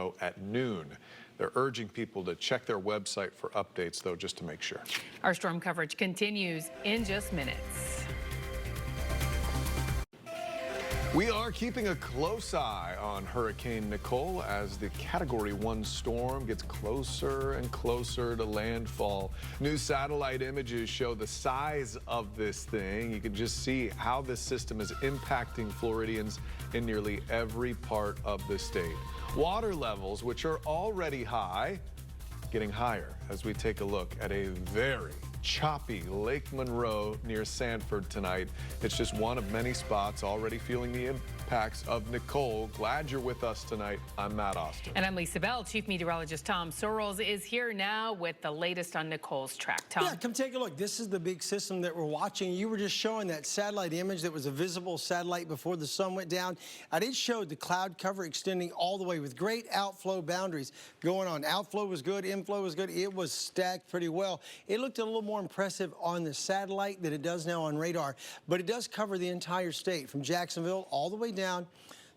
tomorrow at noon. They're urging people to check their website for updates, though, just to make sure. Our storm coverage continues in just minutes. We are keeping a close eye on Hurricane Nicole as the Category 1 storm gets closer and closer to landfall. New satellite images show the size of this thing. You can just see how this system is impacting Floridians in nearly every part of the state. Water levels, which are already high, getting higher as we take a look at a very choppy Lake Monroe near Sanford tonight. It's just one of many spots already feeling the impacts of Nicole. Glad you're with us tonight. I'm Matt Austin. And I'm Lisa Bell. Chief Meteorologist Tom Sorrells is here now with the latest on Nicole's track. Tom? Yeah, come take a look. This is the big system that we're watching. You were just showing that satellite image that was a visible satellite before the sun went down. And it showed the cloud cover extending all the way with great outflow boundaries going on. Outflow was good, inflow was good. It was stacked pretty well. It looked a little more impressive on the satellite than it does now on radar, but it does cover the entire state from Jacksonville all the way down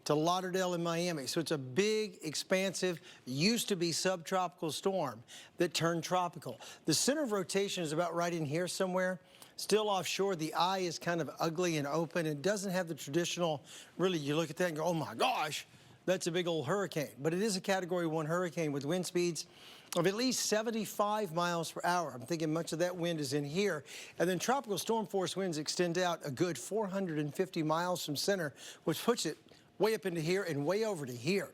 to Lauderdale and Miami. So it's a big, expansive, used to be subtropical storm that turned tropical. The center of rotation is about right in here somewhere. Still offshore, the eye is kind of ugly and open. It doesn't have the traditional, really, you look at that and go, oh my gosh, that's a big old hurricane. But it is a Category 1 hurricane with wind speeds of at least 75 miles per hour. I'm thinking much of that wind is in here. And then tropical storm force winds extend out a good 450 miles from center, which puts it way up into here and way over to here.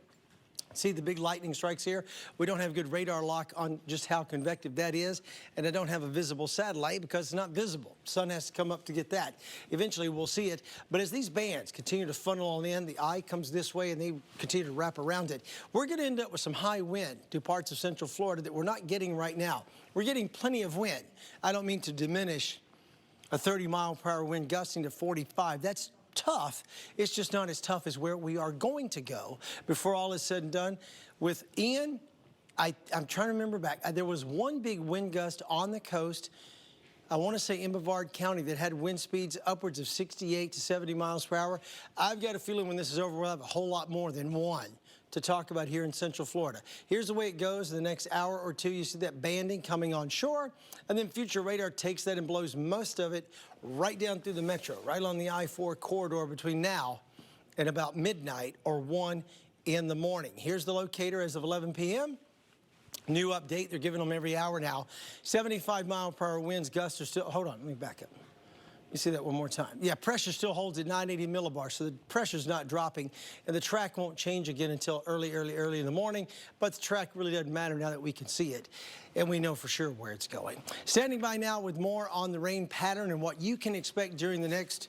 See the big lightning strikes here? We don't have good radar lock on just how convective that is, and I don't have a visible satellite because it's not visible. Sun has to come up to get that. Eventually we'll see it, but as these bands continue to funnel on in, the eye comes this way and they continue to wrap around it. We're going to end up with some high wind to parts of central Florida that we're not getting right now. We're getting plenty of wind. I don't mean to diminish a 30-mile-per-hour wind gusting to 45. That's tough. It's just not as tough as where we are going to go before all is said and done. With Ian, I'm trying to remember back. There was one big wind gust on the coast, I want to say in Brevard County, that had wind speeds upwards of 68 to 70 miles per hour. I've got a feeling when this is over, we'll have a whole lot more than one to talk about here in Central Florida. Here's the way it goes. In the next hour or two, you see that banding coming on shore, and then future radar takes that and blows most of it right down through the metro, right on the I-4 corridor between now and about midnight or 1 in the morning. Here's the locator as of 11 p.m. New update. They're giving them every hour now. 75-mile-per-hour winds, gusts are still, hold on, let me back up. You see that one more time. Yeah, pressure still holds at 980 millibars, so the pressure's not dropping, and the track won't change again until early in the morning, but the track really doesn't matter now that we can see it, and we know for sure where it's going. Standing by now with more on the rain pattern and what you can expect during the next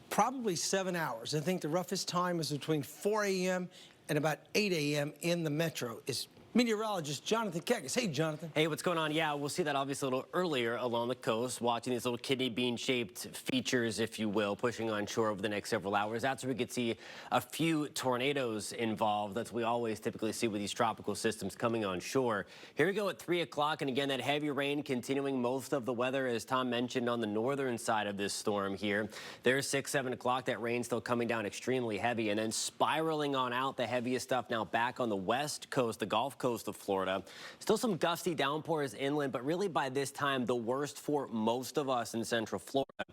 probably 7 hours. I think the roughest time is between 4 a.m. and about 8 a.m. in the metro. Is meteorologist Jonathan Kegis. Hey, Jonathan. Hey, what's going on? Yeah, we'll see that obviously a little earlier along the coast, watching these little kidney bean-shaped features, if you will, pushing on shore over the next several hours. That's where we could see a few tornadoes involved. That's what we always typically see with these tropical systems coming on shore. Here we go at 3 o'clock, and again, that heavy rain continuing most of the weather, as Tom mentioned, on the northern side of this storm here. There's 6, 7 o'clock. That rain still coming down extremely heavy, and then spiraling on out, the heaviest stuff now back on the west coast, the Gulf coast of Florida. Still some gusty downpours inland, but really by this time, the worst for most of us in central Florida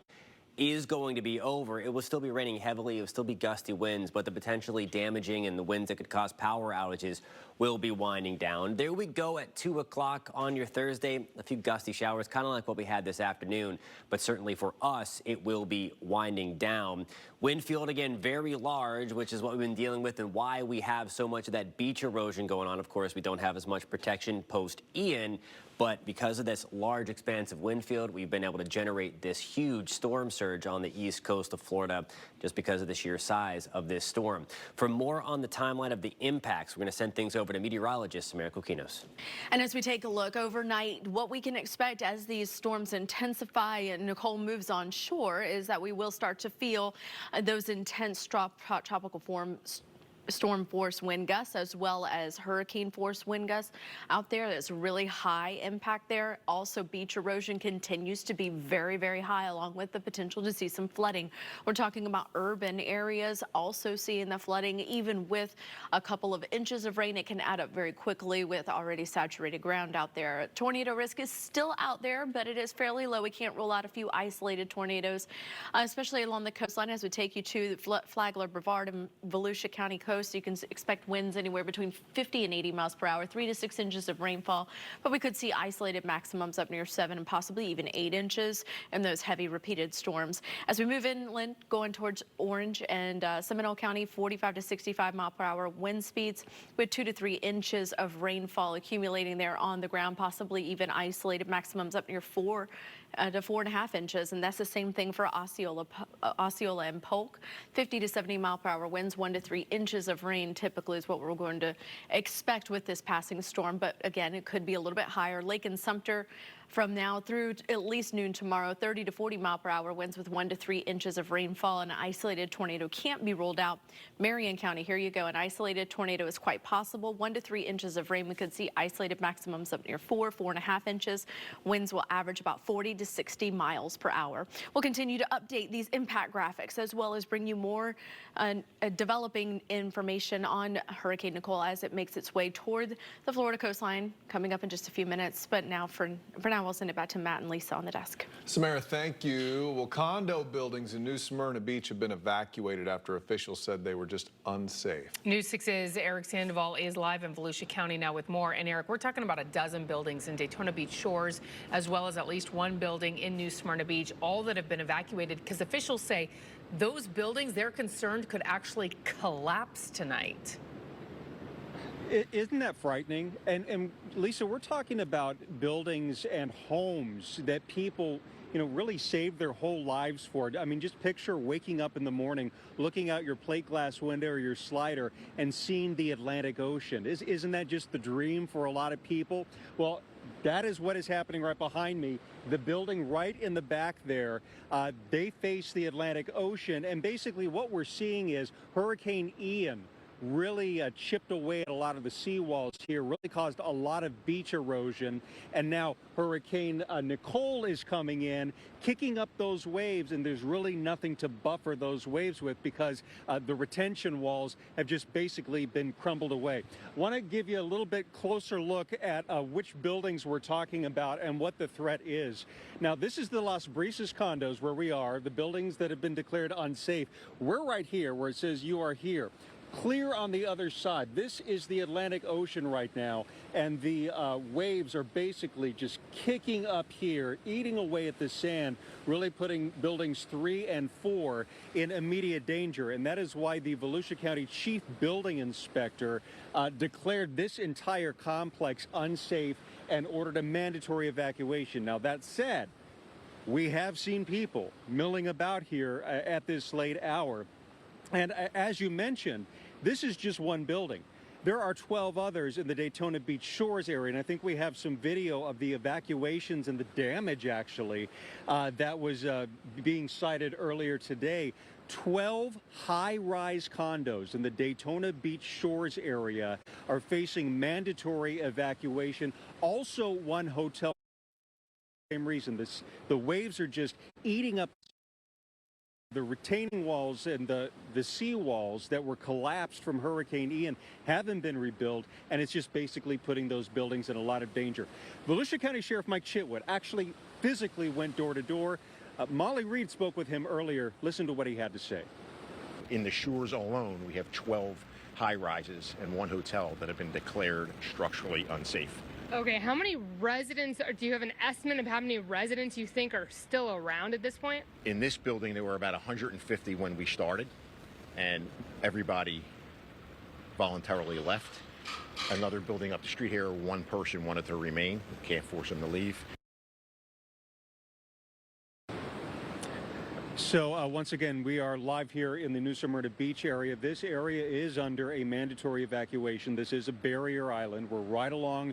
is going to be over. It will still be raining heavily. It will still be gusty winds, but the potentially damaging and the winds that could cause power outages will be winding down. There we go at 2 o'clock on your Thursday. A few gusty showers, kind of like what we had this afternoon, but certainly for us, it will be winding down. Wind field, again, very large, which is what we've been dealing with and why we have so much of that beach erosion going on. Of course, we don't have as much protection post-Ian, but because of this large, expansive wind field, we've been able to generate this huge storm surge on the east coast of Florida just because of the sheer size of this storm. For more on the timeline of the impacts, we're going to send things over to meteorologist Samara Kokinos. And as we take a look overnight, what we can expect as these storms intensify and Nicole moves on shore is that we will start to feel those intense tropical storm force wind gusts as well as hurricane force wind gusts out there. There's really high impact there. Also, beach erosion continues to be very, very high, along with the potential to see some flooding. We're talking about urban areas also seeing the flooding. Even with a couple of inches of rain, it can add up very quickly with already saturated ground out there. Tornado risk is still out there, but it is fairly low. We can't rule out a few isolated tornadoes, especially along the coastline as we take you to the Flagler, Brevard, and Volusia County coast. You can expect winds anywhere between 50 and 80 miles per hour, 3 to 6 inches of rainfall, but we could see isolated maximums up near 7 and possibly even 8 inches in those heavy repeated storms. As we move inland, going towards Orange and Seminole County, 45 to 65 mile per hour wind speeds with 2 to 3 inches of rainfall accumulating there on the ground, possibly even isolated maximums up near 4 to 4.5 inches, and that's the same thing for Osceola and Polk. 50 to 70 mile per hour winds, 1 to 3 inches of rain typically is what we're going to expect with this passing storm, but again, it could be a little bit higher. Lake and Sumter, from now through at least noon tomorrow, 30 to 40 mile per hour winds with 1 to 3 inches of rainfall. An isolated tornado can't be ruled out. Marion County, here you go. An isolated tornado is quite possible. 1 to 3 inches of rain. We could see isolated maximums up near 4.5 inches. Winds will average about 40 to 60 miles per hour. We'll continue to update these impact graphics as well as bring you more developing information on Hurricane Nicole as it makes its way toward the Florida coastline coming up in just a few minutes. But now for now, we'll send it back to Matt and Lisa on the desk. Samara, thank you. Well, condo buildings in New Smyrna Beach have been evacuated after officials said they were just unsafe. News 6's Eric Sandoval is live in Volusia County now with more. And Eric, we're talking about a dozen buildings in Daytona Beach shores, as well as at least one building in New Smyrna Beach, all that have been evacuated because officials say those buildings they're concerned could actually collapse tonight. Isn't that frightening? And Lisa, we're talking about buildings and homes that people, really saved their whole lives for. I mean, just picture waking up in the morning, looking out your plate glass window or your slider and seeing the Atlantic Ocean. Isn't that just the dream for a lot of people? Well, that is what is happening right behind me. The building right in the back there, they face the Atlantic Ocean. And basically what we're seeing is Hurricane Ian really chipped away at a lot of the seawalls here, really caused a lot of beach erosion. And now Hurricane Nicole is coming in, kicking up those waves, and there's really nothing to buffer those waves with because the retention walls have just basically been crumbled away. Want to give you a little bit closer look at which buildings we're talking about and what the threat is. Now, this is the Las Brisas condos where we are, the buildings that have been declared unsafe. We're right here where it says you are here. Clear on the other side. This is the Atlantic Ocean right now, and the waves are basically just kicking up here, eating away at the sand, really putting buildings 3 and 4 in immediate danger. And that is why the Volusia County Chief Building Inspector declared this entire complex unsafe and ordered a mandatory evacuation. Now, that said, we have seen people milling about here at this late hour. And as you mentioned, this is just one building. There are 12 others in the Daytona Beach Shores area, and I think we have some video of the evacuations and the damage, actually, that was being cited earlier today. 12 high-rise condos in the Daytona Beach Shores area are facing mandatory evacuation. Also, one hotel, same reason. The waves are just eating up the retaining walls and the sea walls that were collapsed from Hurricane Ian haven't been rebuilt, and it's just basically putting those buildings in a lot of danger. Volusia County Sheriff Mike Chitwood actually physically went door to door. Molly Reed spoke with him earlier. Listen to what he had to say. In the shores alone, we have 12 high-rises and one hotel that have been declared structurally unsafe. Okay, how many residents, or do you have an estimate of how many residents you think are still around at this point? In this building, there were about 150 when we started, and everybody voluntarily left. Another building up the street here, one person wanted to remain. We can't force them to leave. So once again, we are live here in the New Smyrna Beach area. This area is under a mandatory evacuation. This is a barrier island. We're right along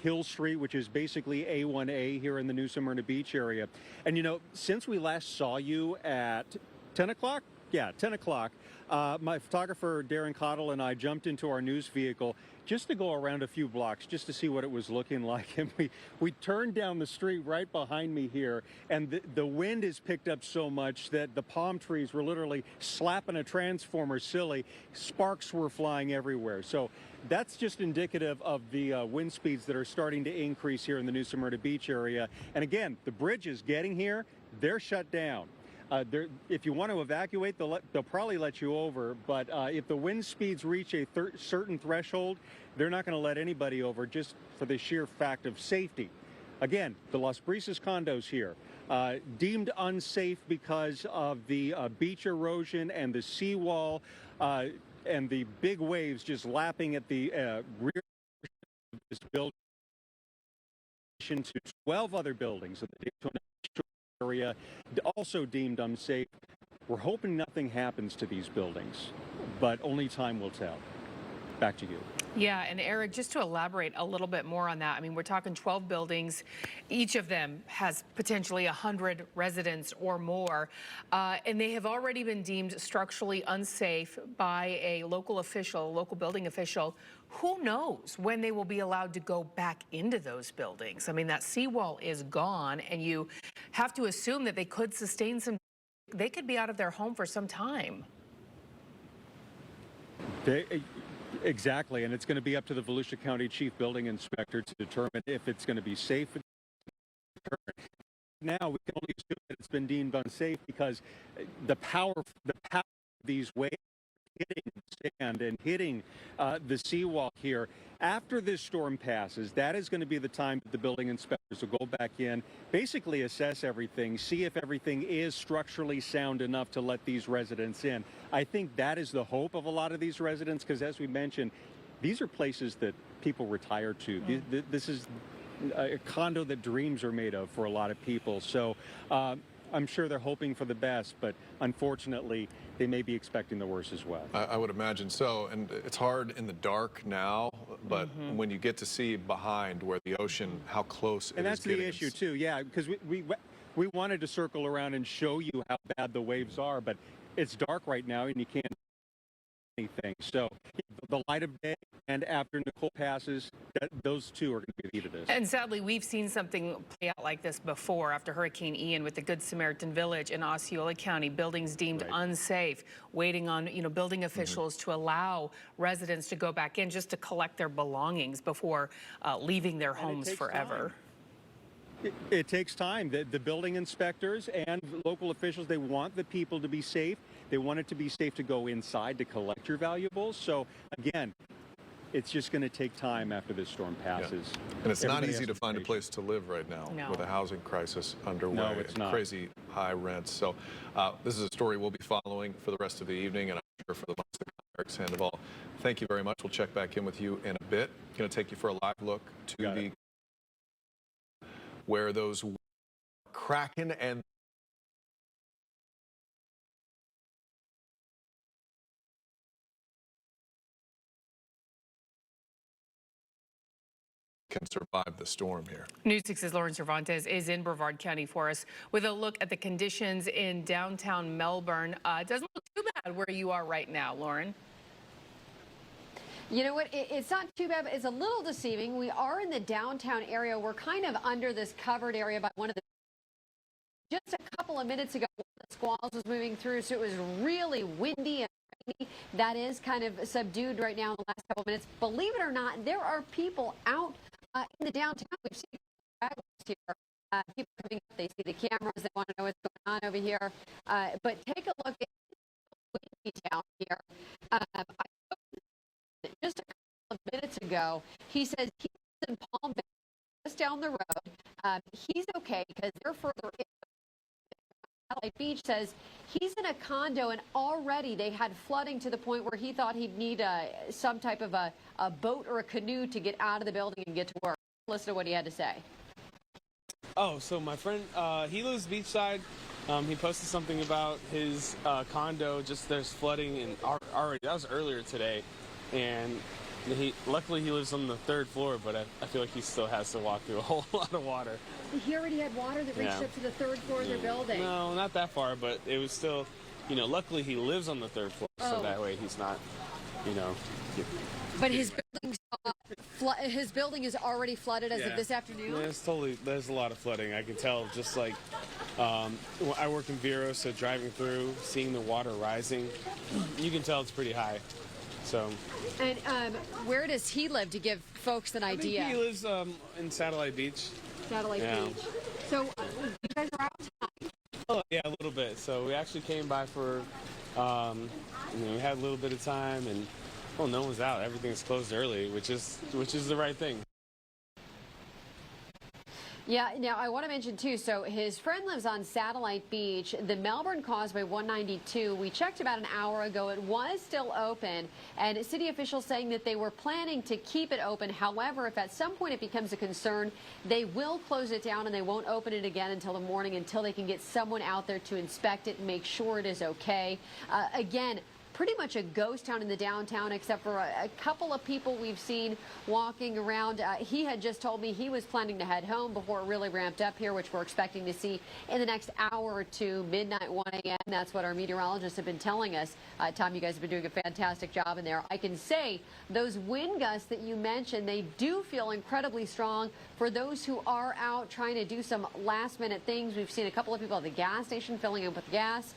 Hill Street, which is basically A1A here in the New Smyrna Beach area. And since we last saw you at 10 o'clock, 10 o'clock, my photographer, Darren Cottle, and I jumped into our news vehicle just to go around a few blocks, just to see what it was looking like. And we turned down the street right behind me here, and the wind has picked up so much that the palm trees were literally slapping a transformer silly. Sparks were flying everywhere. So that's just indicative of the wind speeds that are starting to increase here in the New Smyrna Beach area. And again, the bridges getting here, they're shut down. If you want to evacuate, they'll probably let you over, but if the wind speeds reach a certain threshold, they're not going to let anybody over just for the sheer fact of safety. Again, the Las Brisas condos here, deemed unsafe because of the beach erosion and the seawall and the big waves just lapping at the rear of this building to 12 other buildings in the Daytona area, also deemed unsafe. We're hoping nothing happens to these buildings, but only time will tell. Back to you. Yeah, and Eric, just to elaborate a little bit more on that, I mean, we're talking 12 buildings. Each of them has potentially 100 residents or more, and they have already been deemed structurally unsafe by a local official, local building official. Who knows when they will be allowed to go back into those buildings? I mean, that seawall is gone, and you have to assume that they could sustain they could be out of their home for some time. Exactly, and it's going to be up to the Volusia County Chief Building Inspector to determine if it's going to be safe. Now, we can only assume that it's been deemed unsafe because the power of these waves hitting sand and hitting the seawall here. After this storm passes, that is going to be the time that the building inspectors will go back in, basically assess everything, see if everything is structurally sound enough to let these residents in. I think that is the hope of a lot of these residents because, as we mentioned, these are places that people retire to. This is a condo that dreams are made of for a lot of people. So I'm sure they're hoping for the best, but unfortunately, they may be expecting the worst as well. I would imagine so, and it's hard in the dark now, but when you get to see behind where the ocean, how close it is. And that's the issue too, yeah, because we wanted to circle around and show you how bad the waves are, but it's dark right now and you can't do anything. So the light of day and after Nicole passes, those two are going to be the key to this. And sadly, we've seen something play out like this before after Hurricane Ian with the Good Samaritan Village in Osceola County. Buildings deemed unsafe, waiting on building officials to allow residents to go back in just to collect their belongings before leaving their homes forever. It takes time. The building inspectors and local officials, they want the people to be safe. They want it to be safe to go inside to collect your valuables. So again, it's just going to take time after this storm passes. Yeah. And it's not easy to find a place to live right now with a housing crisis underway. No, it's not. Crazy high rents. So this is a story we'll be following for the rest of the evening, and I'm sure for the months to come. Eric Sandoval, thank you very much. We'll check back in with you in a bit. Going to take you for a live look to where those Kraken and can survive the storm here. News 6's Lauren Cervantes is in Brevard County for us with a look at the conditions in downtown Melbourne. It doesn't look too bad where you are right now, Lauren. You know what? It's not too bad, but it's a little deceiving. We are in the downtown area. We're kind of under this covered area by one of the... Just a couple of minutes ago, the squalls was moving through, so it was really windy and rainy. That is kind of subdued right now in the last couple of minutes. Believe it or not, there are people out in the downtown. We've seen here. People coming up, they see the cameras, they want to know what's going on over here. But take a look at the windy town here. Just a couple of minutes ago, he says he's in Palm Bay, just down the road. He's okay because they're further in. Satellite Beach says he's in a condo and already they had flooding to the point where he thought he'd need some type of a boat or a canoe to get out of the building and get to work. Listen to what he had to say. Oh, so my friend, he lives beachside. He posted something about his condo, just there's flooding and already, that was earlier today. And luckily he lives on the 3rd floor, but I feel like he still has to walk through a whole lot of water. He already had water that reached up to the 3rd floor of their building. No, not that far, but it was still, luckily he lives on the 3rd floor, so that way he's not, But his building is already flooded as of this afternoon? Yeah, there's a lot of flooding. I can tell just like, I work in Vero, so driving through, seeing the water rising, you can tell it's pretty high. So. And where does he live, to give folks an idea? He lives in Satellite Beach. Satellite Beach. So you guys are out tonight? Oh, yeah, a little bit. So we actually came by for, we had a little bit of time, and well, no one's out. Everything's closed early, which is the right thing. Yeah, now I want to mention too, so his friend lives on Satellite Beach, the Melbourne Causeway 192. We checked about an hour ago. It was still open, and city officials saying that they were planning to keep it open. However, if at some point it becomes a concern, they will close it down and they won't open it again until the morning, until they can get someone out there to inspect it and make sure it is okay. Again, pretty much a ghost town in the downtown, except for a couple of people we've seen walking around. He had just told me he was planning to head home before it really ramped up here, which we're expecting to see in the next hour or two, midnight, 1 a.m. That's what our meteorologists have been telling us. Tom, you guys have been doing a fantastic job in there. I can say those wind gusts that you mentioned, they do feel incredibly strong for those who are out trying to do some last-minute things. We've seen a couple of people at the gas station filling up with gas.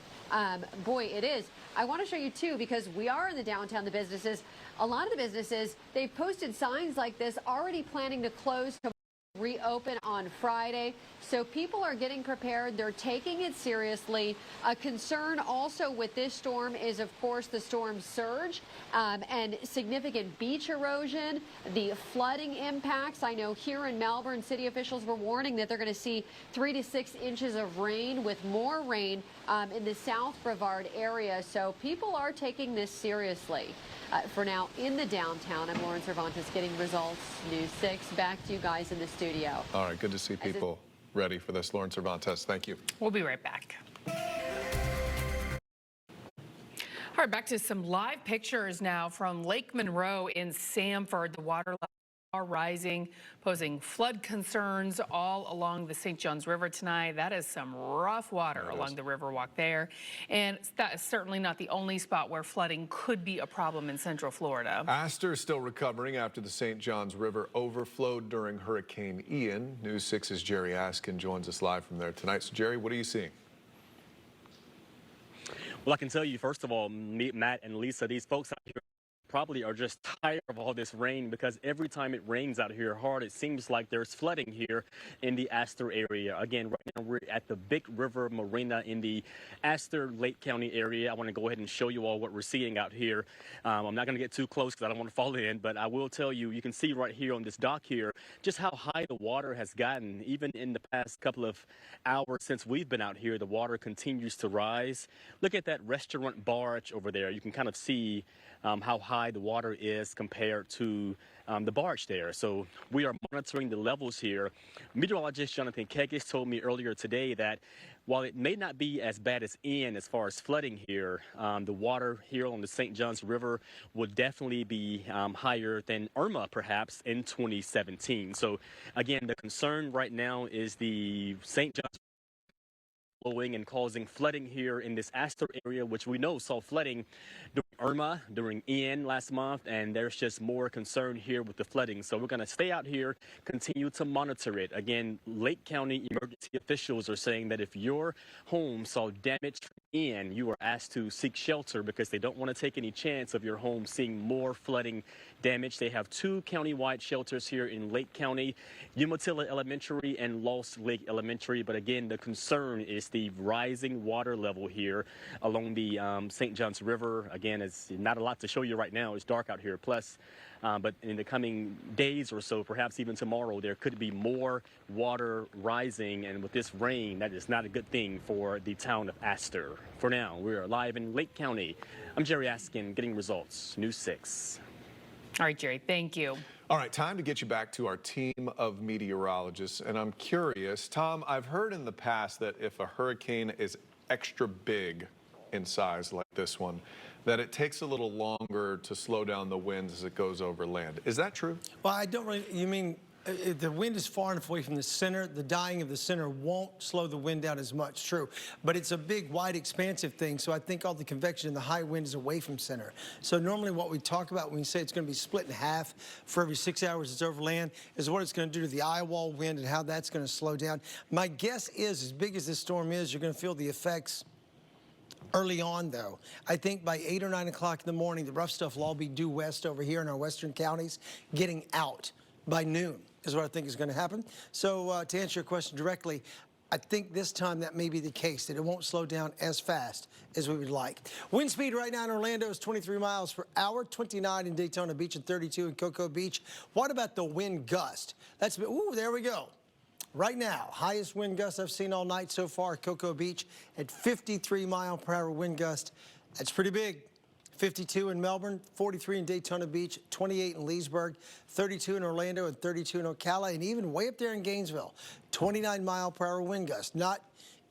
Boy, it is. I want to show you, too, because we are in the downtown, the businesses. A lot of the businesses, they've posted signs like this, already planning to close to reopen on Friday. So people are getting prepared. They're taking it seriously. A concern also with this storm is, of course, the storm surge and significant beach erosion, the flooding impacts. I know here in Melbourne, city officials were warning that they're going to see 3 to 6 inches of rain, with more rain in the South Brevard area. So people are taking this seriously. For now, in the downtown, I'm Lauren Cervantes getting results. News 6, back to you guys in the studio. All right, good to see people ready for this. Lauren Cervantes, thank you. We'll be right back. All right, back to some live pictures now from Lake Monroe in Sanford. The water level are rising, posing flood concerns all along the St. Johns River tonight. That is some rough water along the Riverwalk there. And that is certainly not the only spot where flooding could be a problem in Central Florida. Astor is still recovering after the St. Johns River overflowed during Hurricane Ian. News 6's Jerry Askin joins us live from there tonight. So, Jerry, what are you seeing? Well, I can tell you, first of all, Matt and Lisa, these folks out here probably are just tired of all this rain, because every time it rains out here hard, it seems like there's flooding here in the Astor area. Again, right now we're at the Big River Marina in the Astor Lake County area. I want to go ahead and show you all what we're seeing out here. I'm not going to get too close because I don't want to fall in, but I will tell you, you can see right here on this dock here just how high the water has gotten. Even in the past couple of hours since we've been out here, the water continues to rise. Look at that restaurant barge over there. You can kind of see how high the water is compared to the barge there. So we are monitoring the levels here. Meteorologist Jonathan Kegis told me earlier today that while it may not be as bad as Ian as far as flooding here, the water here on the St. Johns River will definitely be higher than Irma perhaps in 2017. So again, the concern right now is the St. Johns blowing and causing flooding here in this Astor area, which we know saw flooding during Irma, during Ian last month, and there's just more concern here with the flooding. So we're going to stay out here, continue to monitor it. Again, Lake County emergency officials are saying that if your home saw damage from Ian, you are asked to seek shelter because they don't want to take any chance of your home seeing more flooding damage. They have 2 countywide shelters here in Lake County, Umatilla Elementary and Lost Lake Elementary. But again, the concern is the rising water level here along the St. Johns River. Again, it's not a lot to show you right now. It's dark out here. Plus, but in the coming days or so, perhaps even tomorrow, there could be more water rising. And with this rain, that is not a good thing for the town of Astor. For now, we're live in Lake County. I'm Jerry Askin, getting results. News 6. All right, Jerry, thank you. All right, time to get you back to our team of meteorologists. And I'm curious, Tom, I've heard in the past that if a hurricane is extra big in size like this one, that it takes a little longer to slow down the winds as it goes over land. Is that true? Well, I don't really, you mean The wind is far enough away from the center. The dying of the center won't slow the wind down as much, true. But it's a big, wide, expansive thing, so I think all the convection and the high wind is away from center. So normally what we talk about when we say it's going to be split in half for every 6 hours it's over land is what it's going to do to the eye wall wind and how that's going to slow down. My guess is, as big as this storm is, you're going to feel the effects early on, though. I think by 8 or 9 o'clock in the morning, the rough stuff will all be due west over here in our western counties, getting out by noon is what I think is going to happen. So to answer your question directly, I think this time that may be the case, that it won't slow down as fast as we would like. Wind speed right now in Orlando is 23 miles per hour, 29 in Daytona Beach and 32 in Cocoa Beach. What about the wind gust? Ooh, there we go. Right now, highest wind gust I've seen all night so far at Cocoa Beach at 53 mile per hour wind gust. That's pretty big. 52 in Melbourne, 43 in Daytona Beach, 28 in Leesburg, 32 in Orlando, and 32 in Ocala, and even way up there in Gainesville, 29 mile per hour wind gust. Not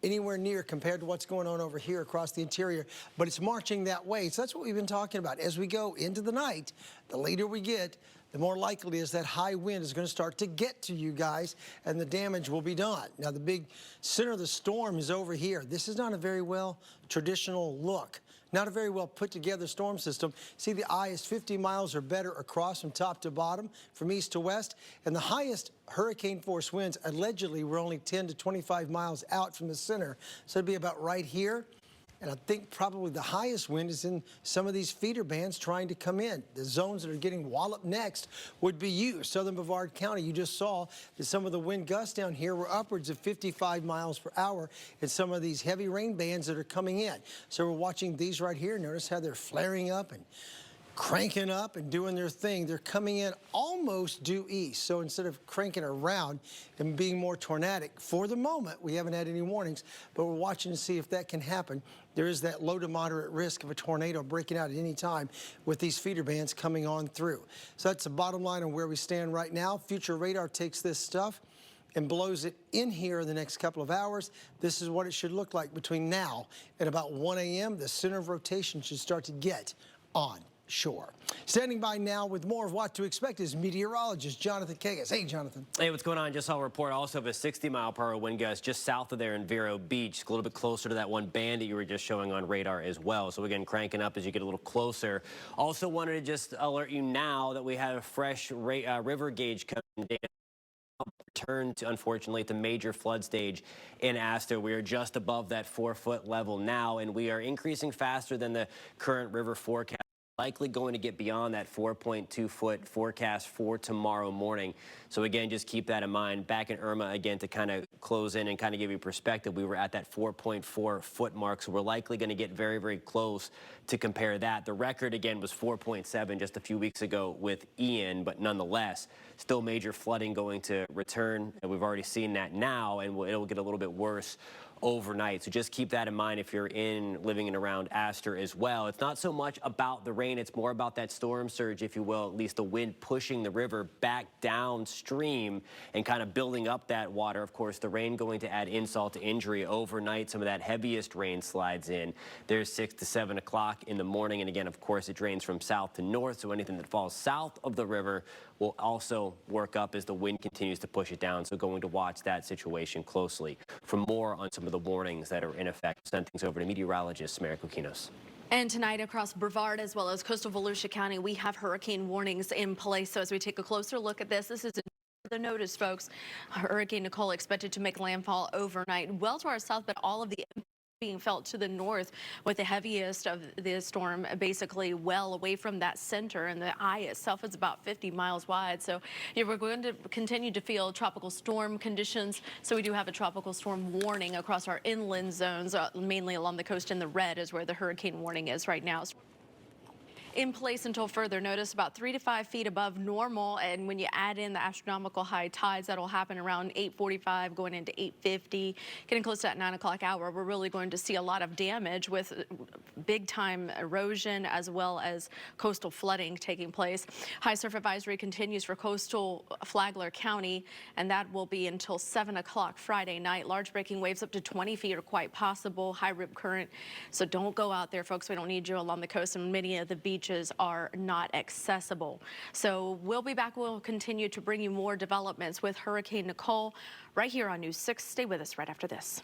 anywhere near compared to what's going on over here across the interior, but it's marching that way. So that's what we've been talking about. As we go into the night, the later we get, the more likely is that high wind is going to start to get to you guys, and the damage will be done. Now, the big center of the storm is over here. This is not a very well traditional look. Not a very well put together storm system. See, the eye is 50 miles or better across from top to bottom, from east to west. And the highest hurricane force winds allegedly were only 10 to 25 miles out from the center. So it'd be about right here. And I think probably the highest wind is in some of these feeder bands trying to come in. The zones that are getting walloped next would be you, southern Brevard County. You just saw that some of the wind gusts down here were upwards of 55 miles per hour in some of these heavy rain bands that are coming in. So we're watching these right here. Notice how they're flaring up and cranking up and doing their thing. They're coming in almost due east. So instead of cranking around and being more tornadic, for the moment, we haven't had any warnings, but we're watching to see if that can happen. There is that low to moderate risk of a tornado breaking out at any time with these feeder bands coming on through. So that's the bottom line on where we stand right now. Future radar takes this stuff and blows it in here in the next couple of hours. This is what it should look like between now and about 1 a.m. The center of rotation should start to get on shore. Standing by now with more of what to expect is meteorologist Jonathan Kagas. Hey, Jonathan. Hey, what's going on? Just saw a report also of a 60 mile per hour wind gust just south of there in Vero Beach, a little bit closer to that one band that you were just showing on radar as well. So again, cranking up as you get a little closer. Also wanted to just alert you now that we have a fresh river gauge coming down. Returned to, unfortunately, the major flood stage in Astor. We are just above that 4-foot level now, and we are increasing faster than the current river forecast. Likely going to get beyond that 4.2-foot forecast for tomorrow morning. So again, just keep that in mind. Back in Irma again to kind of close in and kind of give you perspective, we were at that 4.4-foot mark, so we're likely going to get very, very close to compare that. The record again was 4.7 just a few weeks ago with Ian, but nonetheless, still major flooding going to return, and we've already seen that now, and it'll get a little bit worse overnight. So just keep that in mind if you're living in around Astor as well. It's not so much about the rain, it's more about that storm surge, if you will, at least the wind pushing the river back downstream and kind of building up that water. Of course, the rain going to add insult to injury overnight. Some of that heaviest rain slides in. There's 6 to 7 o'clock in the morning. And again, of course, it drains from south to north. So anything that falls south of the river will also work up as the wind continues to push it down. So going to watch that situation closely. For more on some of the warnings that are in effect, send things over to meteorologist Mary Kokinos. And tonight across Brevard as well as coastal Volusia County, we have hurricane warnings in place. So as we take a closer look at this is the notice, folks. Hurricane Nicole expected to make landfall overnight well to our south, but all of the being felt to the north with the heaviest of the storm basically well away from that center, and the eye itself is about 50 miles wide. So we're going to continue to feel tropical storm conditions. So we do have a tropical storm warning across our inland zones, mainly along the coast in the red is where the hurricane warning is right now. In place until further notice, about 3 to 5 feet above normal. And when you add in the astronomical high tides, that'll happen around 8:45 going into 8:50, getting close to that 9 o'clock hour. We're really going to see a lot of damage with big time erosion as well as coastal flooding taking place. High surf advisory continues for coastal Flagler County, and that will be until 7 o'clock Friday night. Large breaking waves up to 20 feet are quite possible. High rip current. So don't go out there, folks. We don't need you along the coast, and many of the beaches beaches are not accessible. So we'll be back. We'll continue to bring you more developments with Hurricane Nicole right here on News 6. Stay with us right after this.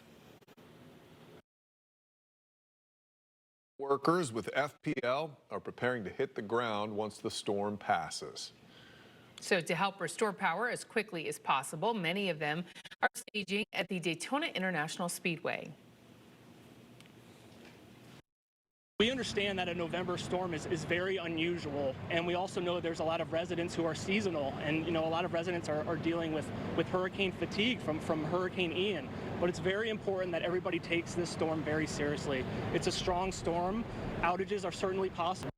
Workers with FPL are preparing to hit the ground once the storm passes. So to help restore power as quickly as possible, many of them are staging at the Daytona International Speedway. We understand that a November storm is very unusual, and we also know there's a lot of residents who are seasonal, and a lot of residents are dealing with hurricane fatigue from Hurricane Ian. But it's very important that everybody takes this storm very seriously. It's a strong storm. Outages are certainly possible.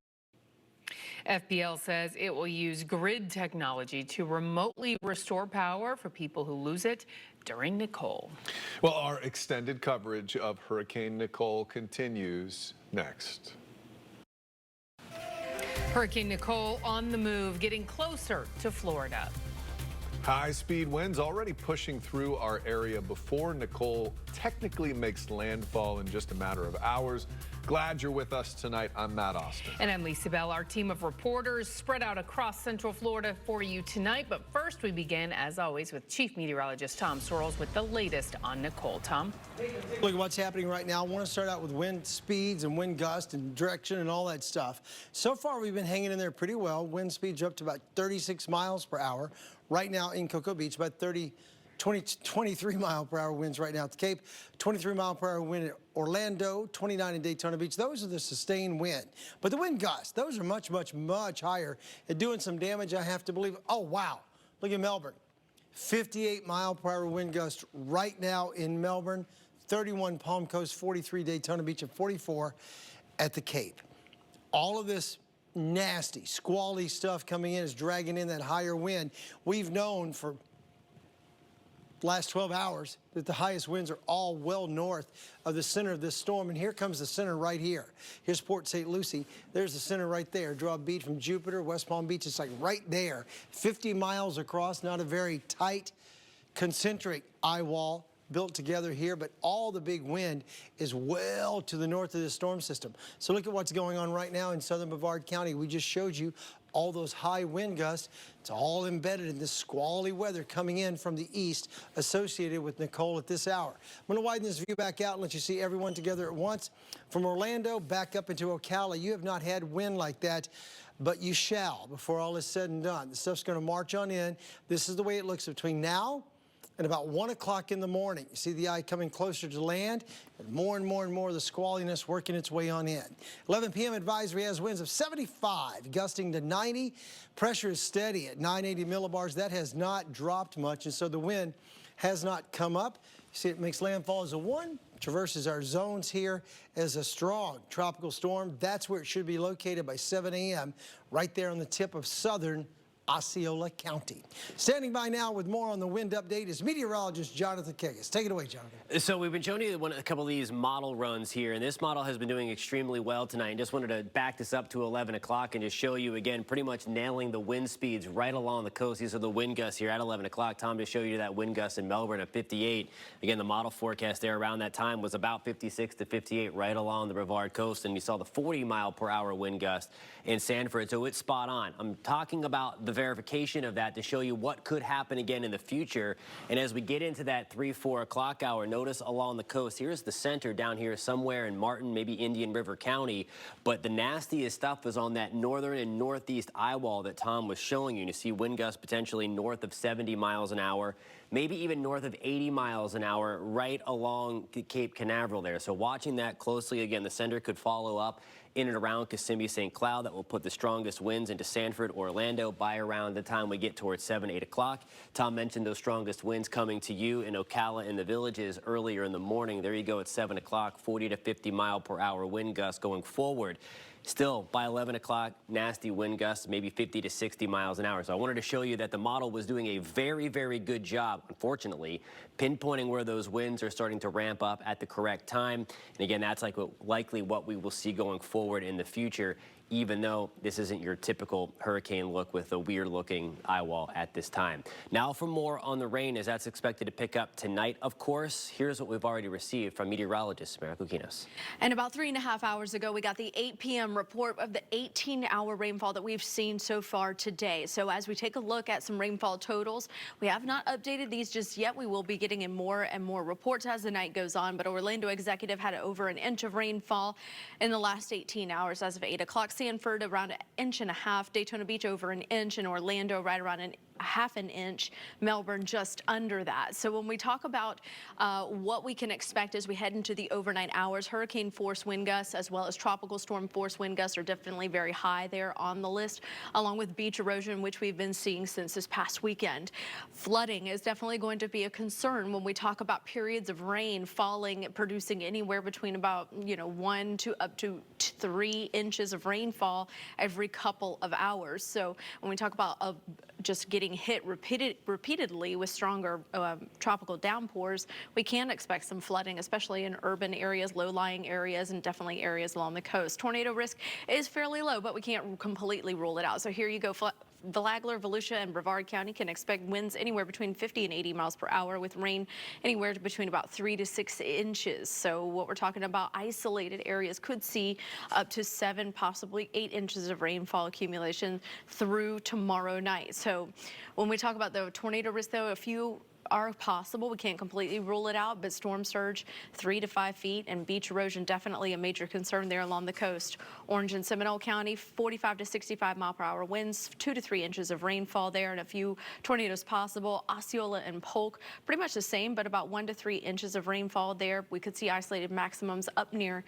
FPL says it will use grid technology to remotely restore power for people who lose it during Nicole. Well, our extended coverage of Hurricane Nicole continues next. Hurricane Nicole on the move, getting closer to Florida. High-speed winds already pushing through our area before Nicole technically makes landfall in just a matter of hours. Glad you're with us tonight. I'm Matt Austin. And I'm Lisa Bell. Our team of reporters spread out across Central Florida for you tonight. But first, we begin, as always, with Chief Meteorologist Tom Sorrells with the latest on Nicole. Tom? Look at what's happening right now. I want to start out with wind speeds and wind gust and direction and all that stuff. So far, we've been hanging in there pretty well. Wind speeds are up to about 36 miles per hour. Right now in Cocoa Beach, about 23 mile per hour winds right now at the Cape, 23 mile per hour wind at Orlando, 29 in Daytona Beach. Those are the sustained wind. But the wind gusts, those are much, much, much higher and doing some damage, I have to believe. Oh, wow. Look at Melbourne. 58 mile per hour wind gust right now in Melbourne, 31 Palm Coast, 43 Daytona Beach, and 44 at the Cape. All of this nasty, squally stuff coming in is dragging in that higher wind. We've known for the last 12 hours that the highest winds are all well north of the center of this storm. And here comes the center right here. Here's Port St. Lucie. There's the center right there. Draw a bead from Jupiter, West Palm Beach. It's like right there. 50 miles across, not a very tight, concentric eye wall built together here, but all the big wind is well to the north of this storm system. So look at what's going on right now in southern Brevard County. We just showed you all those high wind gusts. It's all embedded in this squally weather coming in from the east associated with Nicole at this hour. I'm going to widen this view back out and let you see everyone together at once. From Orlando back up into Ocala, you have not had wind like that, but you shall before all is said and done. The stuff's going to march on in. This is the way it looks between now and about 1 o'clock in the morning. You see the eye coming closer to land, and more of the squalliness working its way on in. 11 p.m. advisory has winds of 75, gusting to 90. Pressure is steady at 980 millibars. That has not dropped much, and so the wind has not come up. You see it makes landfall as a 1, traverses our zones here as a strong tropical storm. That's where it should be located by 7 a.m., right there on the tip of southern Osceola County. Standing by now with more on the wind update is meteorologist Jonathan Kegas. Take it away, Jonathan. So we've been showing you a couple of these model runs here, and this model has been doing extremely well tonight. And just wanted to back this up to 11 o'clock and just show you again, pretty much nailing the wind speeds right along the coast. These are the wind gusts here at 11 o'clock. Tom, to show you that wind gust in Melbourne at 58. Again, the model forecast there around that time was about 56 to 58 right along the Brevard coast, and you saw the 40 mile per hour wind gust in Sanford. So it's spot on. I'm talking about the verification of that to show you what could happen again in the future. And as we get into that 3-4 o'clock hour, notice along the coast, here's the center down here somewhere in Martin, maybe Indian River County. But the nastiest stuff was on that northern and northeast eye wall that Tom was showing you. You see wind gusts potentially north of 70 miles an hour, maybe even north of 80 miles an hour right along Cape Canaveral there. So watching that closely, again, the center could follow up in and around Kissimmee, St. Cloud. That will put the strongest winds into Sanford, Orlando by around the time we get towards 7, 8 o'clock. Tom mentioned those strongest winds coming to you in Ocala and the Villages earlier in the morning. There you go at 7 o'clock, 40 to 50 mile per hour wind gusts going forward. Still, by 11 o'clock, nasty wind gusts, maybe 50 to 60 miles an hour. So I wanted to show you that the model was doing a very, very good job, unfortunately, pinpointing where those winds are starting to ramp up at the correct time. And again, that's likely what we will see going forward in the future. even though this isn't your typical hurricane look with a weird-looking eye wall at this time. Now for more on the rain, as that's expected to pick up tonight, of course. Here's what we've already received from meteorologist Samara Kukinos. And about 3.5 hours ago, we got the 8 p.m. report of the 18-hour rainfall that we've seen so far today. So as we take a look at some rainfall totals, we have not updated these just yet. We will be getting in more and more reports as the night goes on, but Orlando executive had over an inch of rainfall in the last 18 hours as of 8 o'clock. Sanford around 1.5 inches, Daytona Beach over an inch, and Orlando right around half an inch, Melbourne just under that. So when we talk about what we can expect as we head into the overnight hours, hurricane force wind gusts as well as tropical storm force wind gusts are definitely very high there on the list, along with beach erosion, which we've been seeing since this past weekend. Flooding is definitely going to be a concern when we talk about periods of rain falling, producing anywhere between about 1 to up to 3 inches of rainfall every couple of hours. So when we talk about just getting hit repeatedly with stronger tropical downpours, we can expect some flooding, especially in urban areas, low-lying areas, and definitely areas along the coast. Tornado risk is fairly low, but we can't completely rule it out. So here you go. Flagler, Volusia, and Brevard County can expect winds anywhere between 50 and 80 miles per hour with rain anywhere between about 3 to 6 inches. So what we're talking about, isolated areas could see up to 7, possibly 8 inches of rainfall accumulation through tomorrow night. So when we talk about the tornado risk, though, a few are possible. We can't completely rule it out, but storm surge 3 to 5 feet and beach erosion definitely a major concern there along the coast. Orange and Seminole County, 45 to 65 mile per hour winds, 2 to 3 inches of rainfall there, and a few tornadoes possible. Osceola and Polk, pretty much the same, but about 1 to 3 inches of rainfall there. We could see isolated maximums up near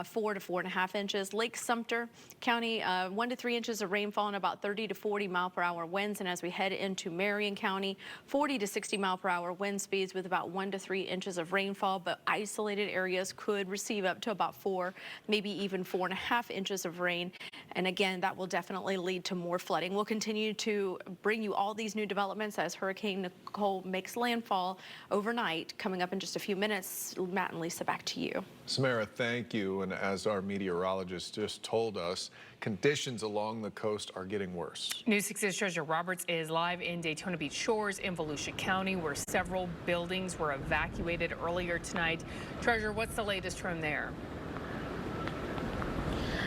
4 to 4.5 inches. Lake Sumter County, 1 to 3 inches of rainfall and about 30 to 40 mile per hour winds. And as we head into Marion County, 40 to 60 mile per hour wind speeds with about 1 to 3 inches of rainfall, but isolated areas could receive up to about 4, maybe even 4.5 inches of rain. And again, that will definitely lead to more flooding. We'll continue to bring you all these new developments as Hurricane Nicole makes landfall overnight. Coming up in just a few minutes, Matt and Lisa, back to you. Samara, thank you. And as our meteorologist just told us, conditions along the coast are getting worse. News 6's Treasure Roberts is live in Daytona Beach Shores in Volusia County, where several buildings were evacuated earlier tonight. Treasure, what's the latest from there?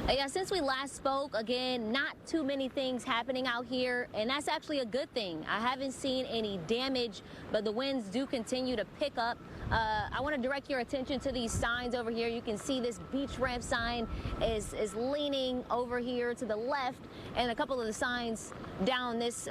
Yeah, since we last spoke, again, not too many things happening out here, and that's actually a good thing. I haven't seen any damage, but the winds do continue to pick up. I want to direct your attention to these signs over here. You can see this beach ramp sign is leaning over here to the left, and a couple of the signs down this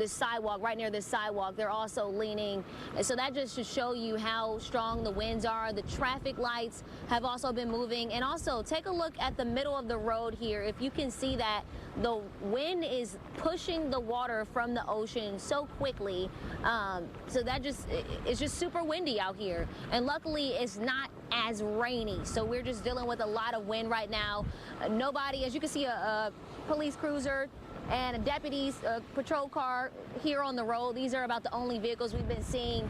sidewalk, right near this sidewalk, they're also leaning. And so that just should show you how strong the winds are. The traffic lights have also been moving. And also take a look at the middle of the road here. If you can see that the wind is pushing the water from the ocean so quickly. So that it's just super windy out here. And luckily it's not as rainy. So we're just dealing with a lot of wind right now. Nobody, as you can see, a police cruiser and a deputy's patrol car here on the road. These are about the only vehicles we've been seeing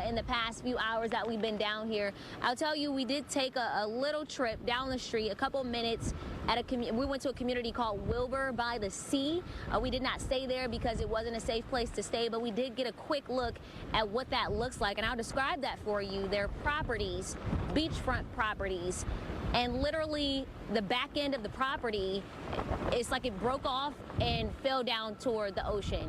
in the past few hours that we've been down here. I'll tell you, we did take a little trip down the street, a couple minutes at we went to a community called Wilbur by the Sea. We did not stay there because it wasn't a safe place to stay, but we did get a quick look at what that looks like, and I'll describe that for you. They're properties, beachfront properties, and literally the back end of the property, it's like it broke off and fell down toward the ocean.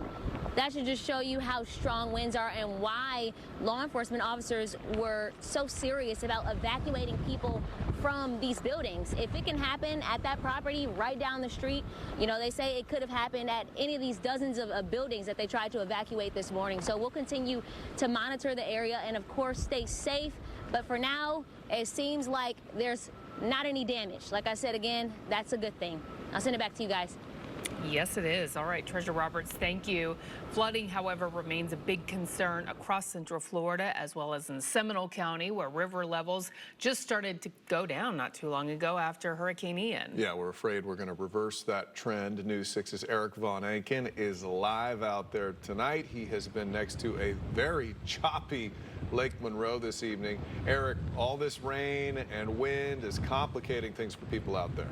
That should just show you how strong winds are and why law enforcement officers were so serious about evacuating people from these buildings. If it can happen at that property right down the street, you know, they say it could have happened at any of these dozens of buildings that they tried to evacuate this morning. So we'll continue to monitor the area and, of course, stay safe. But for now, it seems like there's not any damage. Like I said, again, that's a good thing. I'll send it back to you guys. Yes, it is. All right, Treasure Roberts, thank you. Flooding, however, remains a big concern across Central Florida, as well as in Seminole County, where river levels just started to go down not too long ago after Hurricane Ian. Yeah, we're afraid we're going to reverse that trend. News 6's Eric Von Anken is live out there tonight. He has been next to a very choppy Lake Monroe this evening. Eric, all this rain and wind is complicating things for people out there.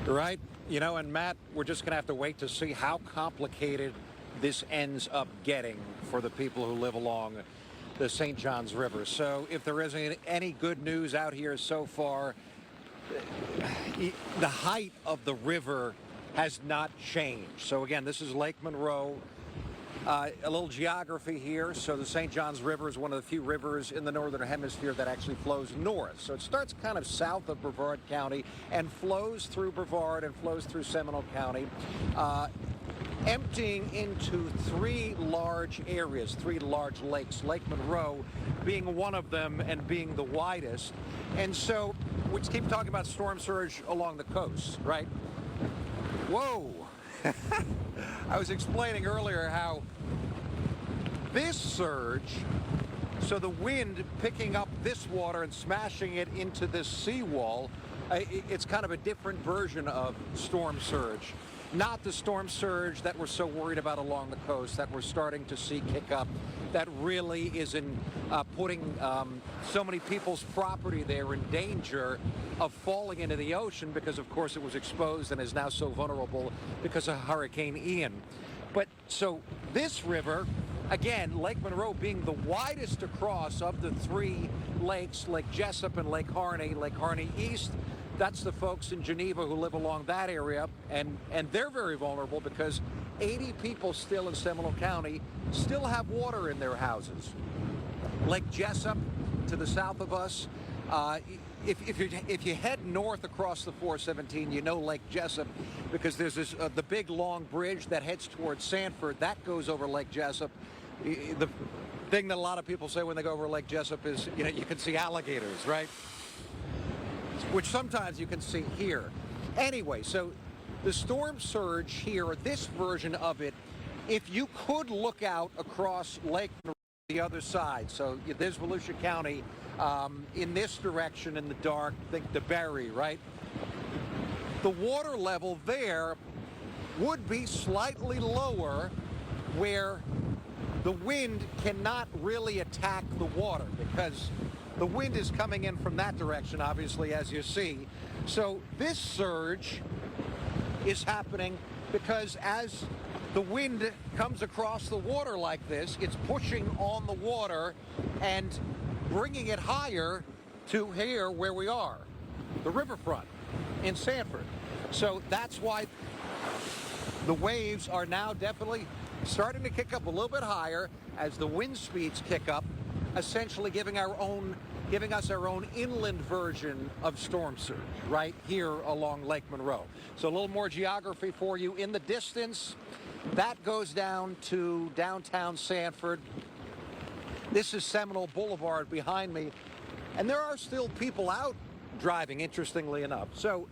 Right. You know, and Matt, we're just going to have to wait to see how complicated this ends up getting for the people who live along the St. Johns River. So if there isn't any good news out here so far, the height of the river has not changed. So again, this is Lake Monroe. A little geography here. So the St. Johns River is one of the few rivers in the northern hemisphere that actually flows north. So it starts kind of south of Brevard County and flows through Brevard and flows through Seminole County, emptying into three large areas, three large lakes, Lake Monroe being one of them and being the widest. And so we keep talking about storm surge along the coast, right? Whoa! I was explaining earlier how this surge, so the wind picking up this water and smashing it into this seawall, it's kind of a different version of storm surge. Not the storm surge that we're so worried about along the coast that we're starting to see kick up, that really isn't putting so many people's property there in danger of falling into the ocean because, of course, it was exposed and is now so vulnerable because of Hurricane Ian. But so this river, again, Lake Monroe being the widest across of the three lakes, Lake Jessup and Lake Harney East, that's the folks in Geneva who live along that area, and they're very vulnerable because 80 people still in Seminole County still have water in their houses. Lake Jessup to the south of us, if you head north across the 417, you know Lake Jessup because there's this the big long bridge that heads towards Sanford that goes over Lake Jessup. The thing that a lot of people say when they go over Lake Jessup is, you know, you can see alligators, right? Which sometimes you can see here. Anyway, so the storm surge here, this version of it, if you could look out across Lake Monroe the other side, so there's Volusia County in this direction in the dark, think DeBerry, right? The water level there would be slightly lower where the wind cannot really attack the water because the wind is coming in from that direction, obviously, as you see. So this surge is happening because as the wind comes across the water like this, it's pushing on the water and bringing it higher to here where we are, the riverfront in Sanford. So that's why the waves are now definitely starting to kick up a little bit higher as the wind speeds kick up, essentially giving us our own inland version of storm surge right here along Lake Monroe. So a little more geography for you. In the distance, that goes down to downtown Sanford. This is Seminole Boulevard behind me, and there are still people out driving, interestingly enough. So,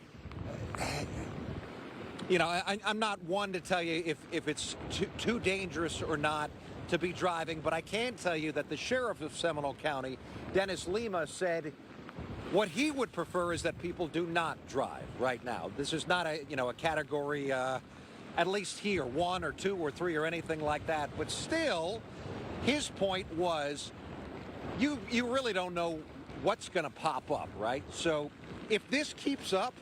you know, I'm not one to tell you if it's too dangerous or not to be driving, but I can tell you that the sheriff of Seminole County, Dennis Lima, said what he would prefer is that people do not drive right now. This is not a category, at least here, 1 or 2 or 3 or anything like that. But still, his point was, you really don't know what's going to pop up, right? So if this keeps up,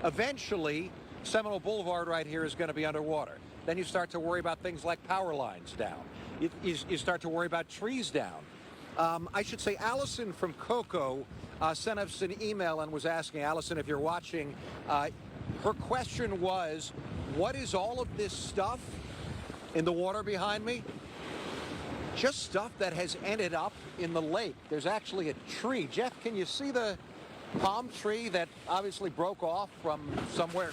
eventually Seminole Boulevard right here is going to be underwater. Then you start to worry about things like power lines down. You start to worry about trees down. I should say Allison from Cocoa sent us an email and was asking, Allison, if you're watching, her question was, what is all of this stuff in the water behind me? Just stuff that has ended up in the lake. There's actually a tree. Jeff, can you see the palm tree that obviously broke off from somewhere?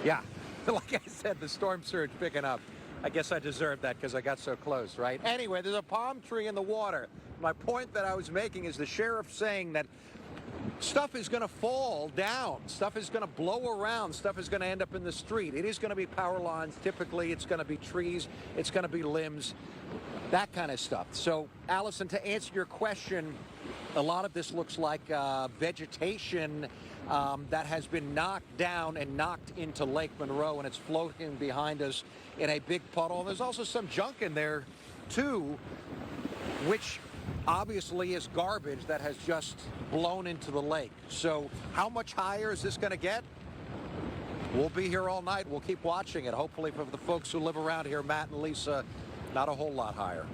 Yeah, like I said, the storm surge picking up. I guess I deserved that because I got so close, right? Anyway, there's a palm tree in the water. My point that I was making is the sheriff saying that stuff is going to fall down. Stuff is going to blow around. Stuff is going to end up in the street. It is going to be power lines. Typically, it's going to be trees. It's going to be limbs, that kind of stuff. So, Allison, to answer your question, a lot of this looks like vegetation that has been knocked down and knocked into Lake Monroe, and it's floating behind us in a big puddle. And there's also some junk in there, too, which obviously is garbage that has just blown into the lake. So how much higher is this going to get? We'll be here all night. We'll keep watching it. Hopefully for the folks who live around here, Matt and Lisa, not a whole lot higher.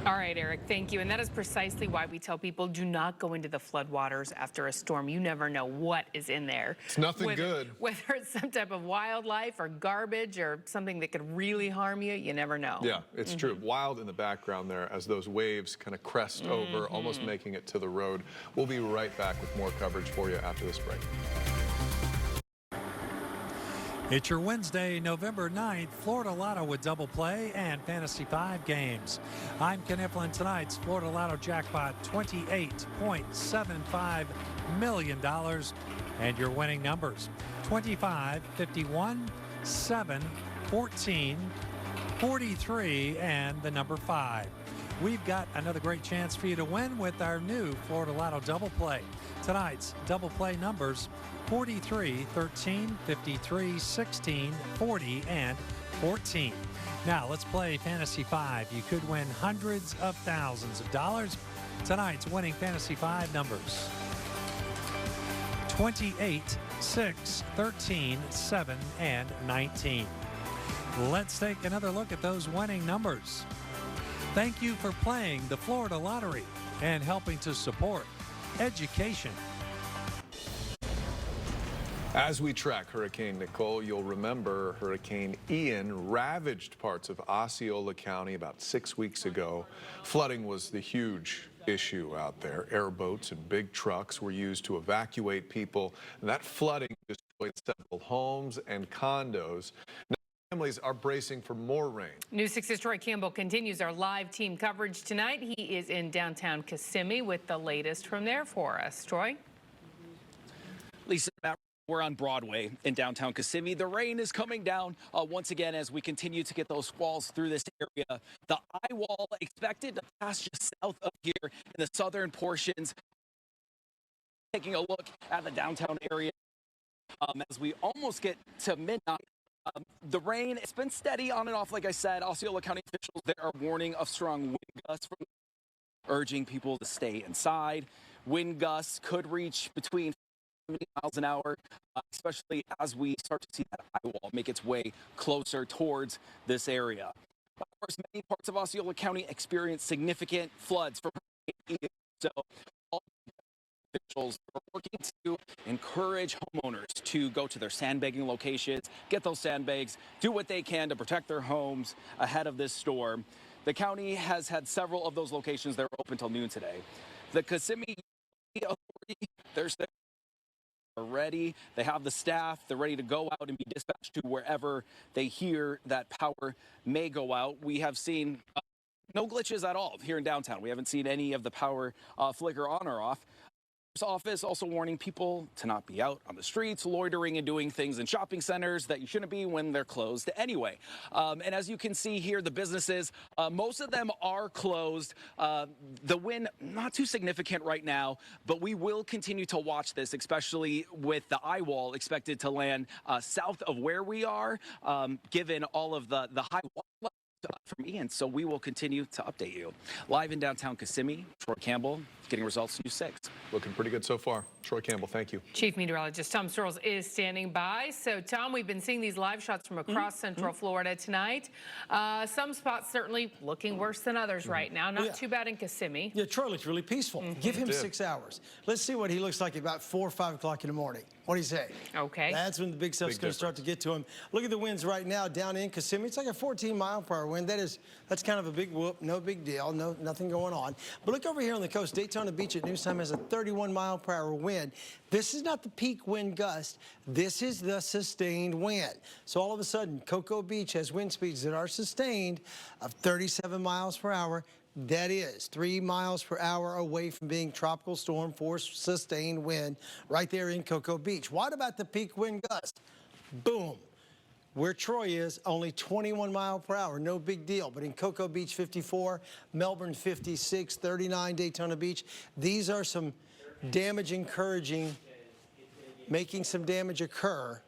All right, Eric, thank you. And that is precisely why we tell people do not go into the floodwaters after a storm. You never know what is in there. It's nothing good. Whether it's some type of wildlife or garbage or something that could really harm you, you never know. Yeah, it's true. Wild in the background there as those waves kind of crest over, almost making it to the road. We'll be right back with more coverage for you after this break. It's your Wednesday, November 9th, Florida Lotto with double play and Fantasy 5 games. I'm Ken Eflin. Tonight's Florida Lotto jackpot, $28.75 million. And your winning numbers, 25, 51, 7, 14, 43, and the number 5. We've got another great chance for you to win with our new Florida Lotto double play. Tonight's double play numbers, 43, 13, 53, 16, 40, and 14. Now let's play Fantasy 5. You could win hundreds of thousands of dollars. Tonight's winning Fantasy 5 numbers: 28, 6, 13, 7, and 19. Let's take another look at those winning numbers. Thank you for playing the Florida Lottery and helping to support education. As we track Hurricane Nicole, you'll remember Hurricane Ian ravaged parts of Osceola County about 6 weeks ago. Flooding was the huge issue out there. Airboats and big trucks were used to evacuate people, and that flooding destroyed several homes and condos. Now, families are bracing for more rain. News 6's Troy Campbell continues our live team coverage tonight. He is in downtown Kissimmee with the latest from there for us. Troy? Lisa, we're on Broadway in downtown Kissimmee. The rain is coming down once again as we continue to get those squalls through this area. The eye wall expected to pass just south of here in the southern portions. Taking a look at the downtown area as we almost get to midnight. The rain, it's been steady on and off, like I said. Osceola County officials, there are warning of strong wind gusts, urging people to stay inside. Wind gusts could reach between 70 miles an hour, especially as we start to see that eye wall make its way closer towards this area. Of course, many parts of Osceola County experience significant floods from Hurricane Ian, so all officials are working to encourage homeowners to go to their sandbagging locations, get those sandbags, do what they can to protect their homes ahead of this storm. The county has had several of those locations that are open till noon today. The Kissimmee Authority, they're ready. They have the staff. They're ready to go out and be dispatched to wherever they hear that power may go out. We have seen no glitches at all here in downtown. We haven't seen any of the power flicker on or off. Office also warning people to not be out on the streets, loitering and doing things in shopping centers that you shouldn't be when they're closed anyway. And as you can see here, the businesses, most of them are closed. The wind, not too significant right now, but we will continue to watch this, especially with the eye wall expected to land south of where we are, given all of the high water levels from Ian. So we will continue to update you. Live in downtown Kissimmee, Troy Campbell, getting results News 6. Looking pretty good so far. Troy Campbell, thank you. Chief Meteorologist Tom Searles is standing by. So, Tom, we've been seeing these live shots from across Central Florida tonight. Some spots certainly looking worse than others right now. Not too bad in Kissimmee. Yeah, Troy looks really peaceful. Give him 6 hours. Let's see what he looks like about 4 or 5 o'clock in the morning. What do you say? Okay. That's when the big stuff's going to start to get to him. Look at the winds right now down in Kissimmee. It's like a 14-mile-per-hour wind. That's kind of a big whoop. No big deal. Nothing going on. But look over here on the coast. Daytona Beach at noontime has a 31-mile-per-hour wind. This is not the peak wind gust. This is the sustained wind. So all of a sudden, Cocoa Beach has wind speeds that are sustained of 37 miles per hour. That is 3 miles per hour away from being tropical storm force sustained wind right there in Cocoa Beach. What about the peak wind gust? Boom. Where Troy is, only 21 miles per hour, no big deal. But in Cocoa Beach, 54, Melbourne, 56, 39, Daytona Beach. These are some damage encouraging, making some damage occur.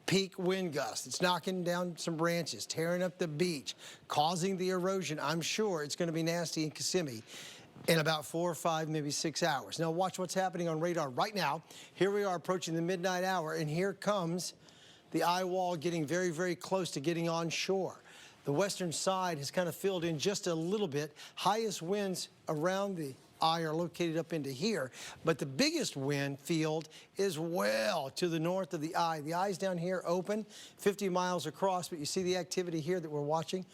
Peak wind gust. It's knocking down some branches, tearing up the beach, causing the erosion. I'm sure it's going to be nasty in Kissimmee. in about 4 or 5, maybe 6 hours. Now watch what's happening on radar right now. Here we are approaching the midnight hour, and here comes the eye wall getting very, very close to getting on shore. The western side has kind of filled in just a little bit. Highest winds around the eye are located up into here, but the biggest wind field is well to the north of the eye. The eye's down here open, 50 miles across, but you see the activity here that we're watching.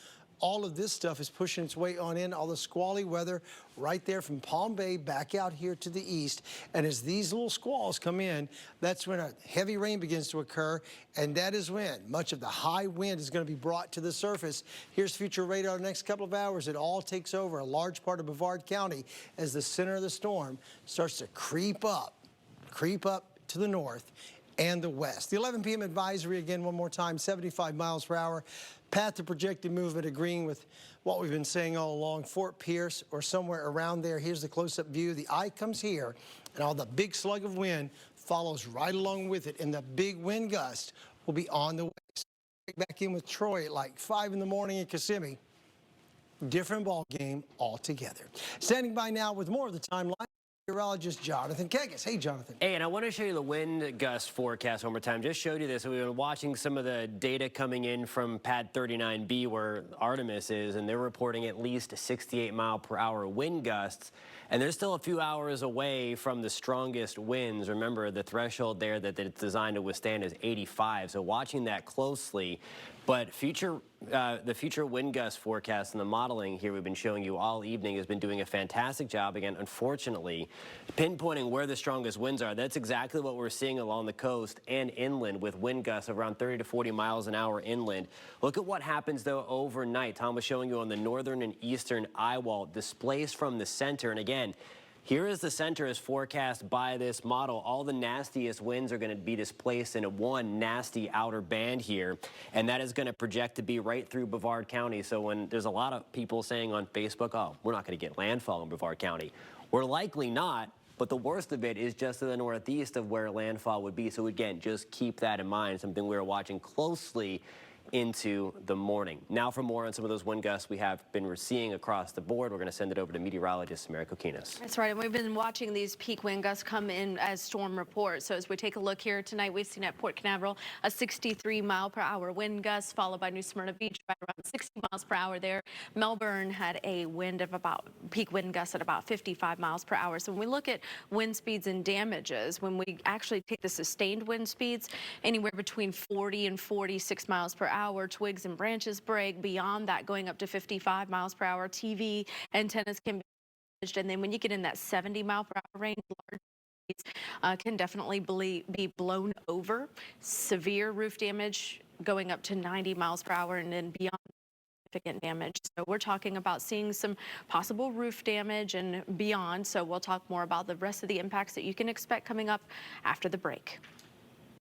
All of this stuff is pushing its way on in, all the squally weather right there from Palm Bay back out here to the east. And as these little squalls come in, that's when a heavy rain begins to occur, and that is when much of the high wind is going to be brought to the surface. Here's future radar the next couple of hours. It all takes over a large part of Brevard County as the center of the storm starts to creep up to the north and the west. The 11 p.m. advisory again one more time, 75 miles per hour. Path to projected movement agreeing with what we've been saying all along, Fort Pierce or somewhere around there. Here's the close-up view. The eye comes here, and all the big slug of wind follows right along with it, and the big wind gust will be on the way. Back in with Troy at like 5 in the morning in Kissimmee. Different ball game altogether. Standing by now with more of the timeline. Meteorologist Jonathan Kegas. Hey, Jonathan. Hey, and I want to show you the wind gust forecast one more time. Just showed you this. We've been watching some of the data coming in from Pad 39B where Artemis is, and they're reporting at least 68 mile per hour wind gusts. And they're still a few hours away from the strongest winds. Remember, the threshold there that it's designed to withstand is 85. So watching that closely. But the future wind gust forecast and the modeling here we've been showing you all evening has been doing a fantastic job. Again, unfortunately, pinpointing where the strongest winds are. That's exactly what we're seeing along the coast and inland with wind gusts of around 30 to 40 miles an hour inland. Look at what happens, though, overnight. Tom was showing you on the northern and eastern eye wall, displaced from the center. And again, here is the center as forecast by this model. All the nastiest winds are going to be displaced in one nasty outer band here, and that is going to project to be right through Brevard County. So when there's a lot of people saying on Facebook, oh, we're not going to get landfall in Brevard County, we're likely not, but the worst of it is just to the northeast of where landfall would be. So again, just keep that in mind, something we're watching closely into the morning. Now for more on some of those wind gusts we have been seeing across the board, we're going to send it over to meteorologist Samara Kokinas. That's right, and we've been watching these peak wind gusts come in as storm reports. So as we take a look here tonight, we've seen at Port Canaveral a 63 mile per hour wind gust, followed by New Smyrna Beach right around 60 miles per hour there. Melbourne had a wind of about peak wind gusts at about 55 miles per hour. So when we look at wind speeds and damages, when we actually take the sustained wind speeds, anywhere between 40 and 46 miles per hour, twigs and branches break. Beyond that, going up to 55 miles per hour, TV antennas can be damaged. And then when you get in that 70 mile per hour range, large trees can definitely be blown over. Severe roof damage going up to 90 miles per hour, and then beyond significant damage. So we're talking about seeing some possible roof damage and beyond. So we'll talk more about the rest of the impacts that you can expect coming up after the break.